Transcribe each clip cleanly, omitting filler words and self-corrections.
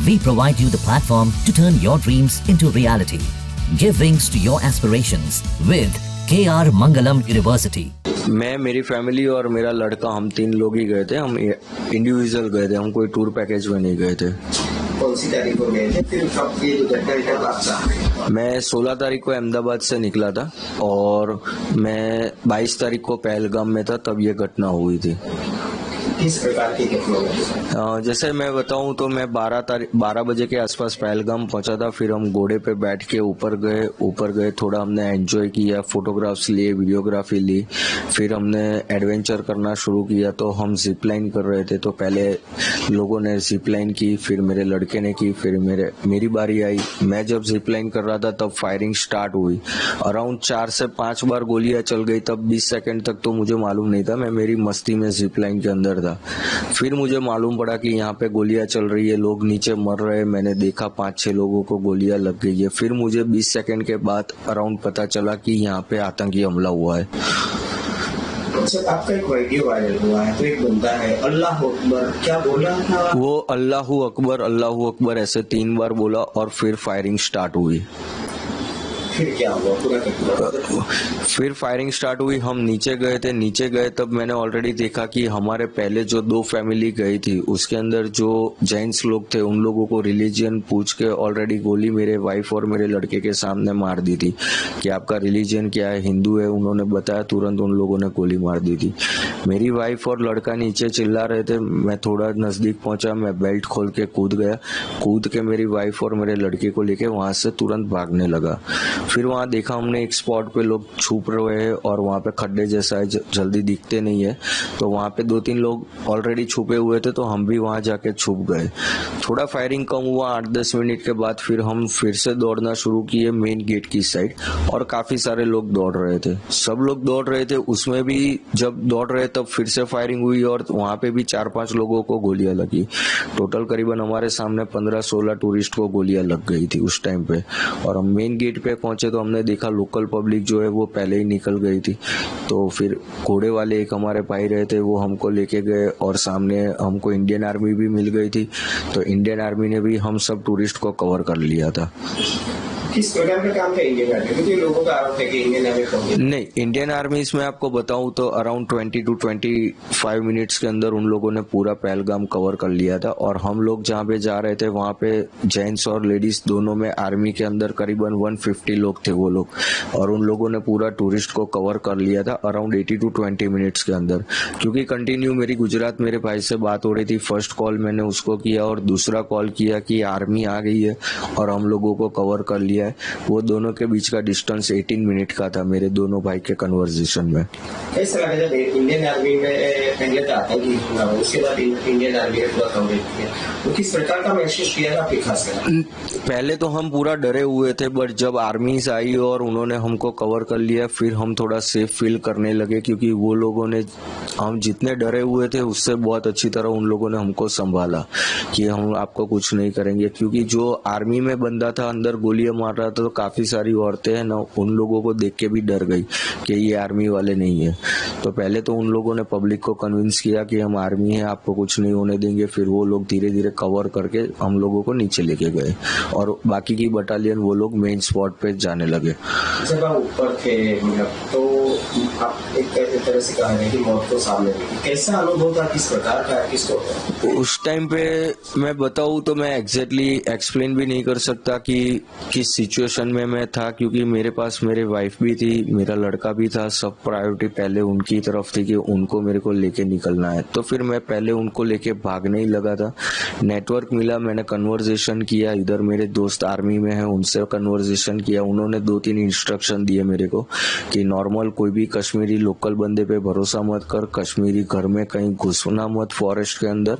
We provide you the platform to turn your dreams into reality. Give wings to your aspirations with KR Mangalam University. मैं, मेरी family और मेरा लड़का, हम 3 लोग ही गए थे। हम इंडिविजुअल गए थे, हम कोई टूर पैकेज में नहीं गए थे। कौन सी तारीख को गए थे? फिर कब ये दुर्घटना कब आपका? मैं 16 तारीख को अहमदाबाद से निकला था और मैं 22 तारीख को पहलगाम में था, तब ये घटना हुई थी। किस प्रकार की घटना? जैसे मैं बताऊं तो मैं 12 बजे के आसपास पहलगाम पहुंचा था। फिर हम घोड़े पे बैठ के ऊपर गए, थोड़ा हमने एंजॉय किया, फोटोग्राफ्स लिए, वीडियोग्राफी ली। फिर हमने एडवेंचर करना शुरू किया। तो हम जिप लाइन कर रहे थे, तो पहले लोगों ने जिप लाइन की, फिर मेरे लड़के ने की, फिर मेरी बारी आई। मैं जब जिप लाइन कर रहा था तब फायरिंग स्टार्ट हुई। अराउंड 4 से 5 बार गोलियां चल गई। तब 20 सेकंड तक तो मुझे मालूम नहीं था, मैं मेरी मस्ती में जिप लाइन के अंदर था। फिर मुझे मालूम पड़ा कि यहाँ पे गोलियां चल रही है, लोग नीचे मर रहे हैं। मैंने देखा 5-6 लोगों को गोलियां लग गई है। फिर मुझे 20 सेकंड के बाद अराउंड पता चला कि यहाँ पे आतंकी हमला हुआ है। अच्छा, आपका एक वीडियो वायरल हुआ है, तो एक बंदा है अल्लाह अकबर, क्या बोला था वो? अल्लाहू अकबर ऐसे 3 बार बोला और फिर फायरिंग स्टार्ट हुई। फिर क्या हुआ? पूरा फिर फायरिंग स्टार्ट हुई। हम नीचे गए तब मैंने ऑलरेडी देखा कि हमारे पहले जो 2 फैमिली गई थी उसके अंदर जो जैन्स लोग थे उन लोगों को रिलीजियन पूछ के ऑलरेडी गोली मेरे वाइफ और मेरे लड़के के सामने मार दी थी कि आपका रिलीजियन क्या है, हिंदू है। उन्होंने बताया, तुरंत उन लोगों ने गोली मार दी थी। मेरी वाइफ और लड़का नीचे चिल्ला रहे थे। मैं थोड़ा नजदीक पहुंचा, मैं बेल्ट खोल के कूद के मेरी वाइफ और मेरे लड़के को लेके वहां से तुरंत भागने लगा। फिर वहां देखा हमने एक स्पॉट पे लोग छुप रहे हैं और वहां पे खड्डे जैसा है, जल्दी दिखते नहीं है। तो वहां पे 2-3 लोग ऑलरेडी छुपे हुए थे, तो हम भी वहां जाके छुप गए। थोड़ा फायरिंग कम हुआ। 8-10 मिनट के बाद फिर हम फिर से दौड़ना शुरू किए मेन गेट की साइड, और काफी सारे लोग दौड़ रहे थे। सब लोग दौड़ रहे थे, उसमें भी जब दौड़ रहे तब फिर से फायरिंग हुई और वहां पे भी 4-5 लोगों को गोलियां लगी। टोटल करीबन हमारे सामने 15-16 टूरिस्ट को गोलियां लग गई थी उस टाइम पे। और हम मेन गेट पे पहुंचे तो हमने देखा लोकल पब्लिक जो है वो पहले ही निकल गई थी। तो फिर घोड़े वाले एक हमारे भाई रहे थे, वो हमको लेके गए और सामने हमको इंडियन आर्मी भी मिल गई थी। तो इंडियन आर्मी ने भी हम सब टूरिस्ट को कवर कर लिया था। किस प्रकार का काम था इंडियन आर्मी? क्योंकि लोगों का आरोप है कि इंडियन आर्मी नहीं, इंडियन आर्मी इसमें आपको बताऊं तो अराउंड 20 to 25 मिनट्स के अंदर उन लोगों ने पूरा पहलगाम कवर कर लिया था। और हम लोग जहाँ पे जा रहे थे वहाँ पे जेंट्स और लेडीज दोनों में आर्मी के अंदर करीबन 150 लोग थे वो लोग, और उन लोगों ने पूरा टूरिस्ट को कवर कर लिया था अराउंड 80 to 20 मिनट्स के अंदर। क्योंकि कंटिन्यू मेरी गुजरात मेरे भाई से बात हो रही थी। फर्स्ट कॉल मैंने उसको किया और दूसरा कॉल किया कि आर्मी आ गई है और हम लोगों को कवर कर लिया है। वो दोनों के बीच का डिस्टेंस 18 मिनट का था मेरे दोनों भाई के कन्वर्सेशन में। कैसा लगा जब इंडियन आर्मी में पहले तो आतंकी हुआ, उसके बाद इंडियन आर्मी ने पूरा कवरेज किया, तो किस प्रकार का महसूस किया था आपकी खासकर? पहले तो हम पूरा डरे हुए थे, बट जब आर्मीज आई और उन्होंने हमको कवर कर लिया फिर हम थोड़ा सेफ फील करने लगे। क्योंकि वो लोगों ने, हम जितने डरे हुए थे उससे बहुत अच्छी तरह उन लोगों ने हमको संभाला कि हम आपको कुछ नहीं करेंगे। क्योंकि जो आर्मी में बंदा था अंदर गोलियां मार रहा था, तो काफी सारी औरतें हैं ना, उन लोगों को देख के भी डर गई कि ये आर्मी वाले नहीं है। तो पहले तो उन लोगों ने पब्लिक को कन्विंस किया कि हम आर्मी है, आपको कुछ नहीं होने देंगे। फिर वो लोग धीरे धीरे कवर करके हम लोगों को नीचे लेके गए और बाकी की बटालियन वो लोग मेन स्पॉट पे जाने लगे। जब आप ऊपर थे तो आप एक तरह से कह रहे हैं कि मौत को सामने देखी, कैसा अनुभव था, किस प्रकार का किसको? उस टाइम पे मैं बताऊं तो मैं एग्जैक्टली एक्सप्लेन भी नहीं कर सकता कि किस सिचुएशन में मैं था। क्योंकि मेरे पास मेरे वाइफ भी थी, मेरा लड़का भी था, सब प्रायोरिटी पहले उनकी तरफ थी कि उनको मेरे को लेके निकलना है। तो फिर मैं पहले उनको लेके भागने ही लगा था। नेटवर्क मिला, मैंने कन्वर्सेशन किया, इधर मेरे दोस्त आर्मी में है उनसे कन्वर्सेशन किया। उन्होंने 2-3 इंस्ट्रक्शन दिए मेरे को कि नॉर्मल कोई भी कश्मीरी लोकल बंदे पे भरोसा मत कर, कश्मीरी घर में कहीं घुसना मत फॉरेस्ट के अंदर,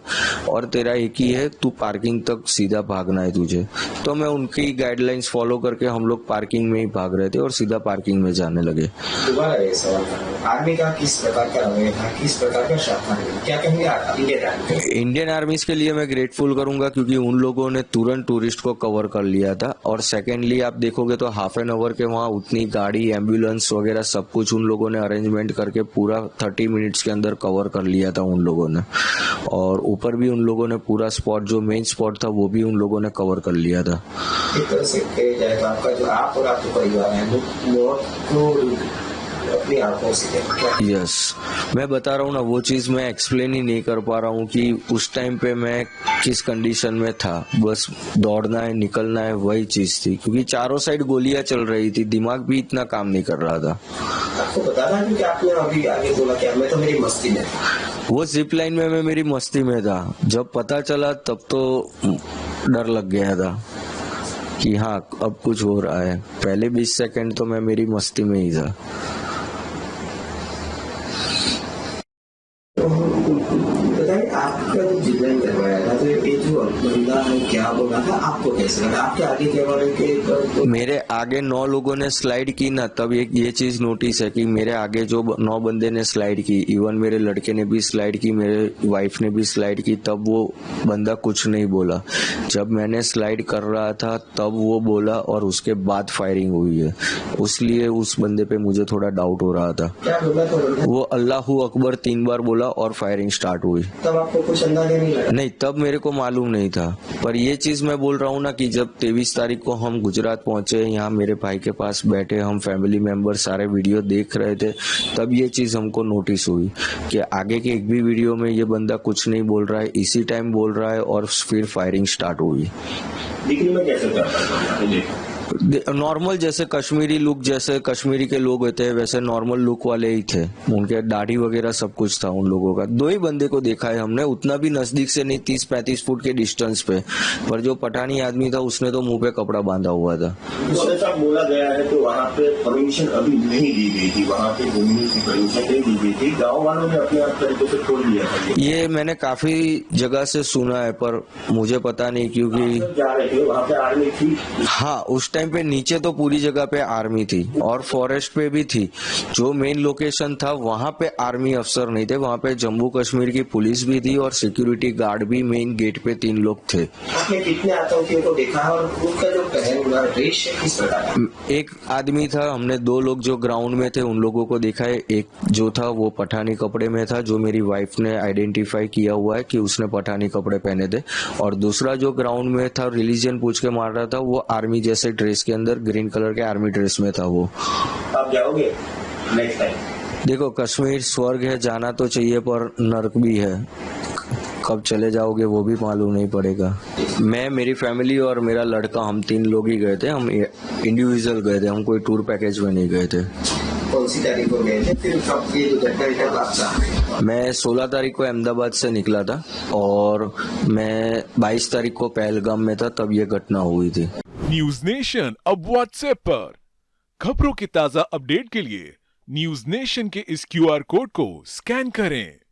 और तेरा एक ही है, तू पार्किंग तक सीधा भागना है तुझे। तो मैं उनकी गाइडलाइंस फॉलो करके हम लोग पार्किंग में ही भाग रहे थे और सीधा पार्किंग में जाने लगे। दोबारा ये सवाल आर्मी का किस प्रकार का रवैया था, किस प्रकार का शासन, क्या कहेंगे इंडियन आर्मी? इंडियन आर्मी के लिए मैं ग्रेटफुल करूंगा क्योंकि उन लोगों ने तुरंत टूरिस्ट को कवर कर लिया था। और सेकेंडली आप देखोगे तो हाफ एन आवर के वहाँ उतनी गाड़ी, एम्बुलेंस वगैरह सब कुछ उन लोगों ने अरेंजमेंट करके पूरा 30 मिनट्स के अंदर कवर कर लिया था उन लोगों ने, और ऊपर भी उन लोगों ने पूरा स्पॉट जो मेन स्पॉट था वो भी उन लोगों ने कवर कर लिया था। एक तरह से कहा जाए तो आपका जो आप और आपके परिवार है वो मौत को अपनी आंखों से देखा। यस, मैं बता रहा हूँ ना, वो चीज़ मैं एक्सप्लेन ही नहीं कर पा रहा हूँ कि उस टाइम पे मैं किस कंडीशन में था। बस दौड़ना है, निकलना है, वही चीज़ थी, क्योंकि चारों साइड गोलियां चल रही थी, दिमाग भी इतना काम नहीं कर रहा था। आपको बता रहा है कि आपने अभी आगे बोला कि मैं तो मेरी मस्ती में था। वो जिप लाइन में मैं मेरी मस्ती में था, जब पता चला तब तो डर लग गया था कि हाँ अब कुछ हो रहा है। पहले 20 सेकंड तो मैं मेरी मस्ती में ही था। बताइए आपका जो जिब्रान करवाया था तो ये जो बंदा है क्या बोला था, आपको कैसे लगा? आपके आगे क्या बोले कि मेरे आगे 9 लोगों ने स्लाइड की ना, तब एक ये चीज नोटिस है कि मेरे आगे जो 9 बंदे ने स्लाइड की, इवन मेरे लड़के ने भी स्लाइड की, मेरे वाइफ ने भी स्लाइड की, तब वो बंदा कुछ नहीं बोला। जब मैंने स्लाइड कर रहा था तब वो बोला और उसके बाद फायरिंग हुई है, इसलिए उस बंदे पे मुझे थोड़ा डाउट हो रहा था। क्या बोला था? वो अल्लाहू अकबर 3 बार बोला और फायरिंग स्टार्ट हुई। तब आपको कुछ अंदाजा नहीं लगा? नहीं, तब मेरे को मालूम नहीं था, पर ये चीज मैं बोल रहा हूँ ना कि जब 23 तारीख को हम गुजरात पहुंचे, यहाँ मेरे भाई के पास बैठे, हम फैमिली मेंबर सारे वीडियो देख रहे थे, तब ये चीज हमको नोटिस हुई कि आगे के एक भी वीडियो में ये बंदा कुछ नहीं बोल रहा है, इसी टाइम बोल रहा है और फिर फायरिंग स्टार्ट हुई। दिखने में कैसे करता है? नॉर्मल जैसे कश्मीरी लुक, जैसे कश्मीरी के लोग होते हैं वैसे नॉर्मल लुक वाले ही थे, उनके दाढ़ी वगैरह सब कुछ था उन लोगों का। 2 ही बंदे को देखा है हमने, उतना भी नजदीक से नहीं, 30-35 फुट के डिस्टेंस पे, पर जो पठानी आदमी था उसने तो मुंह पे कपड़ा बांधा हुआ था। जैसा बोला गया है तो वहाँ पे परमिशन अभी नहीं दी गई थी, वहाँ पे घूमने की परमिशन नहीं दी गई थी, गाँव वालों ने अपने आप तरीके से खोल दिया था। ये मैंने काफी जगह से सुना है पर मुझे पता नहीं, क्योंकि जा रहे थे वहाँ पे आर्मी थी। हाँ, उस टाइम पे नीचे तो पूरी जगह पे आर्मी थी और फॉरेस्ट पे भी थी। जो मेन लोकेशन था वहाँ पे आर्मी अफसर नहीं थे, वहाँ पे जम्मू कश्मीर की पुलिस भी थी और सिक्योरिटी गार्ड भी मेन गेट पे 3 लोग थे। आपने कितने आतंकियों को देखा और उनका जो पहन ड्रेस किस प्रकार? एक आदमी था, हमने 2 लोग जो ग्राउंड में थे उन लोगों को देखा है। एक जो था वो पठानी कपड़े में था, जो मेरी वाइफ ने आइडेंटिफाई किया हुआ है कि उसने पठानी कपड़े पहने थे, और दूसरा जो ग्राउंड में था रिलीजन पूछ के मार रहा था, वो आर्मी जैसे ड्रेस के अंदर ग्रीन कलर के आर्मी ड्रेस में था वो। आप जाओगे नेक्स्ट टाइम? देखो, कश्मीर स्वर्ग है, जाना तो चाहिए पर नर्क भी है, कब चले जाओगे वो भी मालूम नहीं पड़ेगा। मैं, मेरी फैमिली और मेरा लड़का, हम 3 लोग ही गए थे, हम इंडिविजुअल गए थे, हम कोई टूर पैकेज में नहीं गए थे। कौन सी तारीख को गए थे? फिर कब ये जो घटना? मैं 16 तारीख को अहमदाबाद से निकला था और मैं 22 तारीख को पहलगाम में था, तब ये घटना हुई थी। न्यूज नेशन अब व्हाट्सएप पर खबरों के ताजा अपडेट के लिए न्यूज नेशन के इस QR कोड को स्कैन करें।